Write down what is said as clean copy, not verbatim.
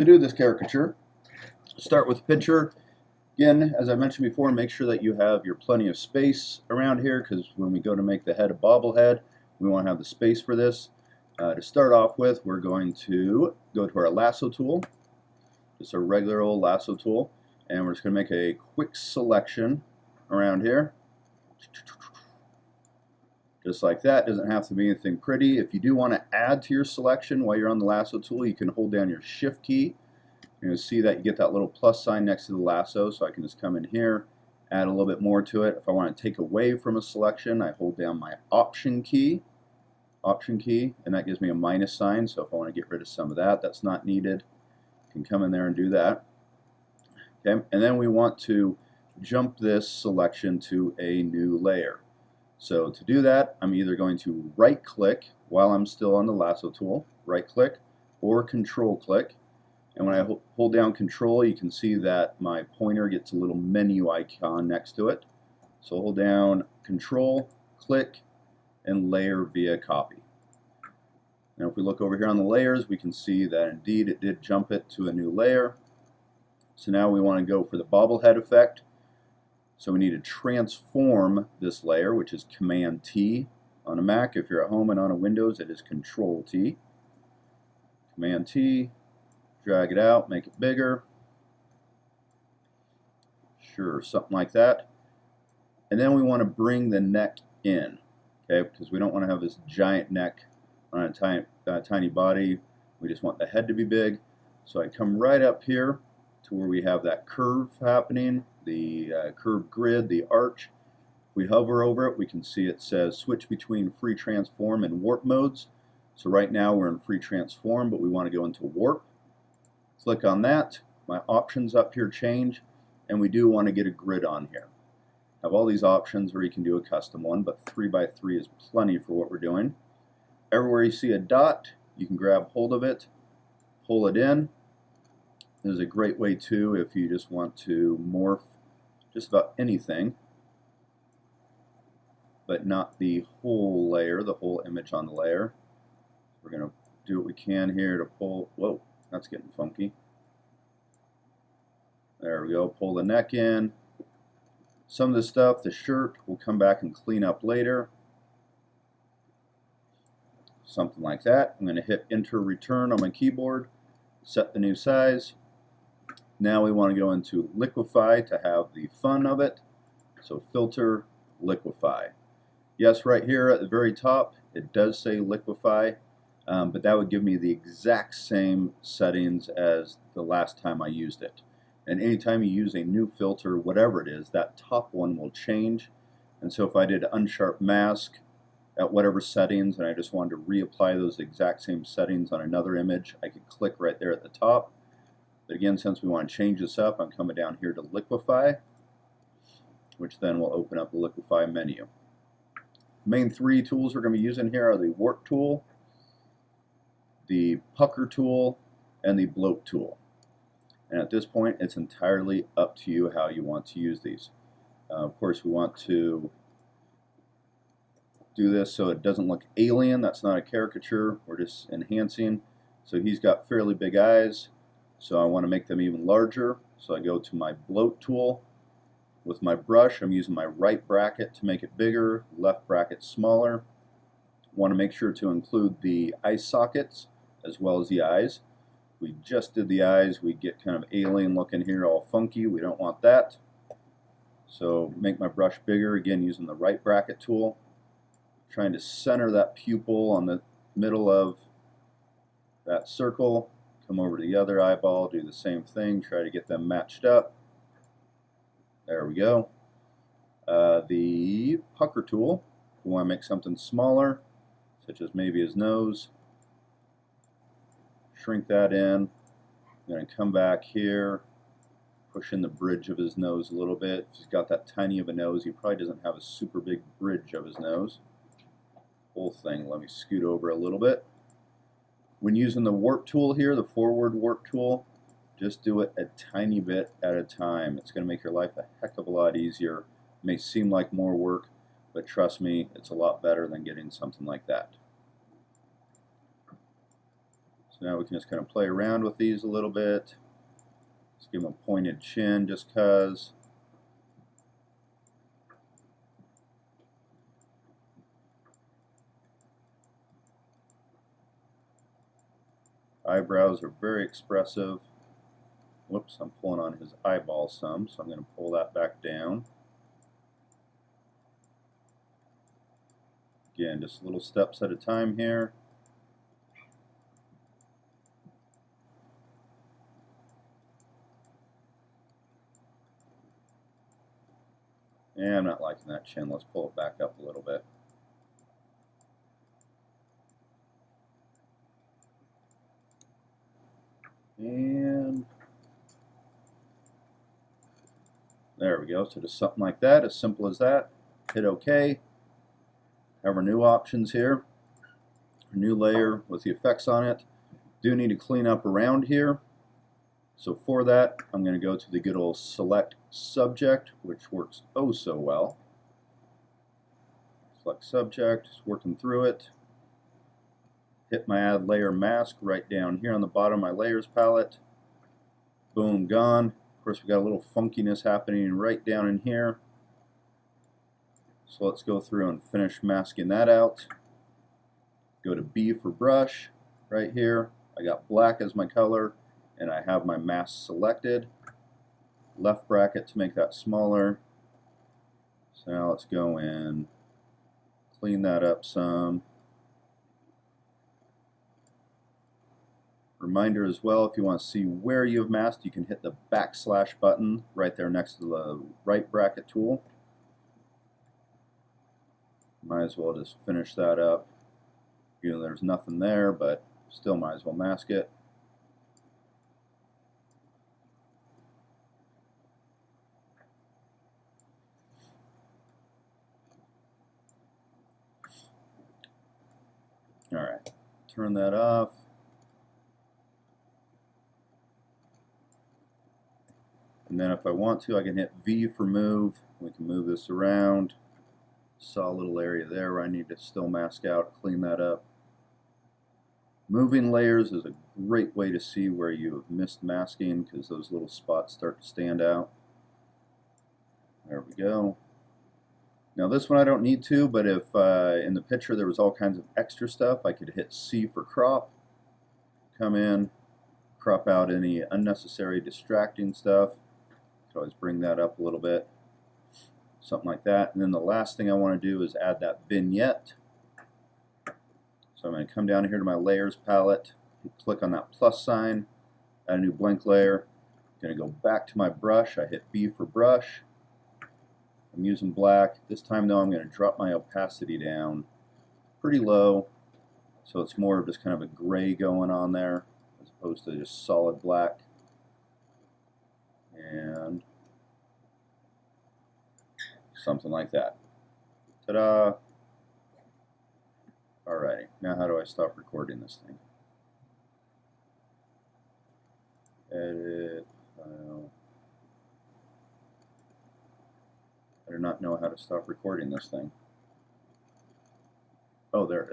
To do this caricature, start with a picture. Again, as I mentioned before, make sure that you have your plenty of space around here, because when we go to make the head a bobblehead, we want to have the space for this. To start off with, we're going to go to our lasso tool, just a regular old lasso tool, and we're just going to make a quick selection around here. Just like that. Doesn't have to be anything pretty. If you do want to add to your selection while you're on the lasso tool, you can hold down your shift key. You're going to see that you get that little plus sign next to the lasso, so I can just come in here, add a little bit more to it. If I want to take away from a selection, I hold down my option key, and that gives me a minus sign. So if I want to get rid of some of that, that's not needed, I can come in there and do that. Okay, and then we want to jump this selection to a new layer. So to do that, I'm either going to right click while I'm still on the lasso tool, right click, or control click. And when I hold down control, you can see that my pointer gets a little menu icon next to it. So hold down control, click, and layer via copy. Now if we look over here on the layers, we can see that indeed it did jump it to a new layer. So now we want to go for the bobblehead effect. So we need to transform this layer, which is Command T on a Mac. If you're at home and on a Windows, it is Control T. Command T, drag it out, make it bigger. Sure, something like that. And then we want to bring the neck in, okay? Because we don't want to have this giant neck on a tiny body. We just want the head to be big. So I come right up here to where we have that curve happening, the curved grid, the arch. If we hover over it, we can see it says switch between free transform and warp modes. So right now we're in free transform, but we want to go into warp. Click on that. My options up here change, and we do want to get a grid on here. I have all these options, or you can do a custom one, but 3x3 is plenty for what we're doing. Everywhere you see a dot, you can grab hold of it, pull it in. This is a great way too if you just want to morph just about anything, but not the whole layer, the whole image on the layer. We're going to do what we can here to pull. Whoa, that's getting funky. There we go, pull the neck in. Some of the stuff, the shirt, we'll come back and clean up later. Something like that. I'm going to hit Enter Return on my keyboard, set the new size. Now we want to go into liquefy to have the fun of it. So filter, liquefy. Yes, right here at the very top, it does say liquefy, but that would give me the exact same settings as the last time I used it. And anytime you use a new filter, whatever it is, that top one will change. And so if I did unsharp mask at whatever settings and I just wanted to reapply those exact same settings on another image, I could click right there at the top. But again, since we want to change this up, I'm coming down here to liquefy, which then will open up the liquefy menu. The main three tools we're going to be using here are the warp tool, the pucker tool, and the bloat tool. And at this point, it's entirely up to you how you want to use these. Of course, we want to do this so it doesn't look alien. That's not a caricature. We're just enhancing. So he's got fairly big eyes. So I want to make them even larger. So I go to my bloat tool. With my brush, I'm using my right bracket to make it bigger, left bracket smaller. Want to make sure to include the eye sockets as well as the eyes. We just did the eyes, we get kind of alien looking here, all funky. We don't want that. So make my brush bigger, again using the right bracket tool. Trying to center that pupil on the middle of that circle. Come over to the other eyeball, do the same thing, try to get them matched up. There we go. The pucker tool, we want to make something smaller, such as maybe his nose. Shrink that in. I'm going to come back here, push in the bridge of his nose a little bit. If he's got that tiny of a nose, he probably doesn't have a super big bridge of his nose. Whole thing, let me scoot over a little bit. When using the warp tool here, the forward warp tool, just do it a tiny bit at a time. It's going to make your life a heck of a lot easier. It may seem like more work, but trust me, it's a lot better than getting something like that. So now we can just kind of play around with these a little bit. Let's give them a pointed chin just because. Eyebrows are very expressive. Whoops, I'm pulling on his eyeball some, so I'm going to pull that back down. Again, just little steps at a time here. And I'm not liking that chin. Let's pull it back up a little bit. And there we go. So just something like that, as simple as that. Hit OK. Have our new options here. A new layer with the effects on it. Do need to clean up around here. So for that, I'm going to go to the good old select subject, which works oh so well. Select subject, just working through it. Hit my add layer mask right down here on the bottom of my layers palette. Boom, gone. Of course, we got a little funkiness happening right down in here. So let's go through and finish masking that out. Go to B for brush right here. I got black as my color, and I have my mask selected. Left bracket to make that smaller. So now let's go in, clean that up some. Reminder as well, if you want to see where you have masked, you can hit the backslash button right there next to the right bracket tool. Might as well just finish that up. You know, there's nothing there, but still might as well mask it. Alright, turn that off. And then if I want to, I can hit V for move. We can move this around. Saw a little area there where I need to still mask out, clean that up. Moving layers is a great way to see where you have missed masking because those little spots start to stand out. There we go. Now this one I don't need to, but if in the picture there was all kinds of extra stuff, I could hit C for crop. Come in, crop out any unnecessary distracting stuff. Could always bring that up a little bit. Something like that. And then the last thing I want to do is add that vignette. So I'm going to come down here to my layers palette, click on that plus sign, add a new blank layer. I'm going to go back to my brush. I hit B for brush. I'm using black. This time though I'm going to drop my opacity down pretty low, so it's more of just kind of a gray going on there as opposed to just solid black. And something like that. Ta-da! Alrighty, now how do I stop recording this thing? Edit, file. I do not know how to stop recording this thing. Oh, there it is.